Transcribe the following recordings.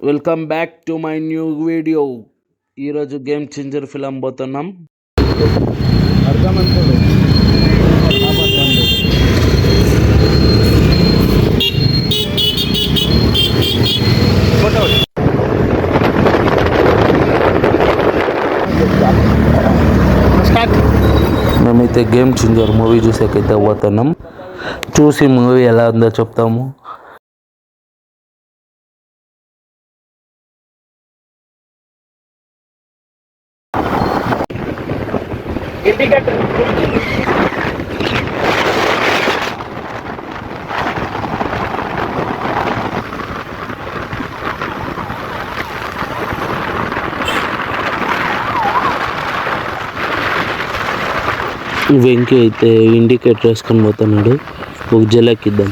Welcome back to my new video. ఈరోజు game changer film పోతున్నాం. మేమైతే గేమ్ చేంజర్ మూవీ చూసేకైతే పోతున్నాం. చూసి మూవీ ఎలా ఉందో చెప్తాము. వెంకీ అయితే ఇండికేటర్ వేసుకొని పోతున్నాడు. ఒక జలకిద్దాం.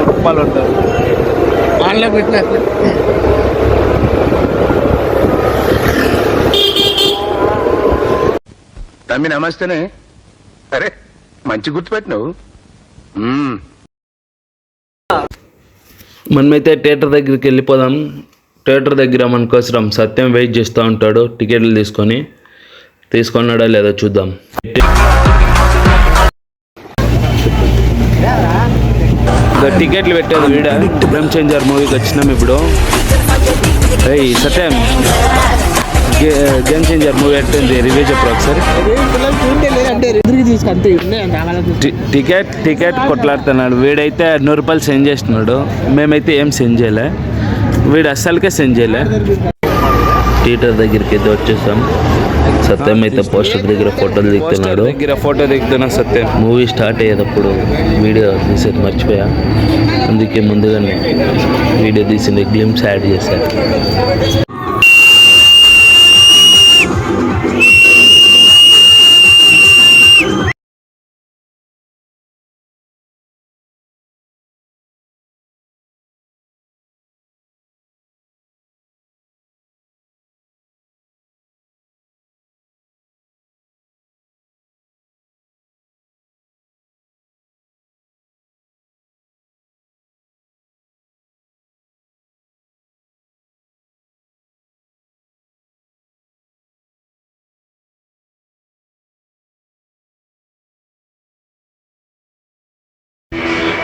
కుప్పాలు ఉంటారు వాళ్ళే పెట్టినట్లు. తమ్మి నమస్తేనే. అరే మంచి గుర్తుపెట్టినావు. మనమైతే థియేటర్ దగ్గరికి వెళ్ళిపోదాం. థియేటర్ దగ్గర మన కోసం సత్యం వెయిట్ చేస్తూ ఉంటాడు. టికెట్లు తీసుకున్నాడా లేదా చూద్దాం. టికెట్లు పెట్టేది వీడ. గేమ్ చేంజర్ మూవీకి వచ్చినాం ఇప్పుడు. సత్యం, గేమ్ చేంజర్ మూవీ ఎట్టింది రివ్యూ చెప్పరు ఒకసారి. టికెట్ కొట్లాడుతున్నాడు వీడైతే 100 రూపాయలు సెండ్ చేస్తున్నాడు. మేమైతే ఏం సెండ్ చేయలే. వీడు అస్సలకే సెండ్ చేయలే. థియేటర్ దగ్గరికి అయితే వచ్చేసాం. సత్యం అయితే పోస్టర్ దగ్గర ఫోటోలు దిగుతున్నా. సత్యం మూవీ స్టార్ట్ అయ్యేటప్పుడు వీడియో తీసేది మర్చిపోయా. అందుకే ముందుగానే వీడియో తీసింది గ్లిమ్స్ యాడ్ చేశారు.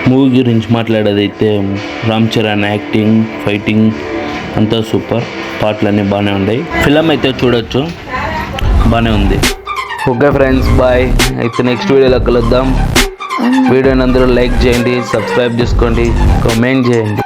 మూవీ గురించి మాట్లాడేదైతే రామ్ చరణ్ యాక్టింగ్, ఫైటింగ్ అంతా సూపర్. పాటలన్నీ బాగానే ఉన్నాయి. ఫిలం అయితే చూడొచ్చు, బాగానే ఉంది. Okay friends, bye. అయితే నెక్స్ట్ వీడియోలో కలుద్దాం. వీడియోని అందరూ లైక్ చేయండి, సబ్స్క్రైబ్ చేసుకోండి, కామెంట్ చేయండి.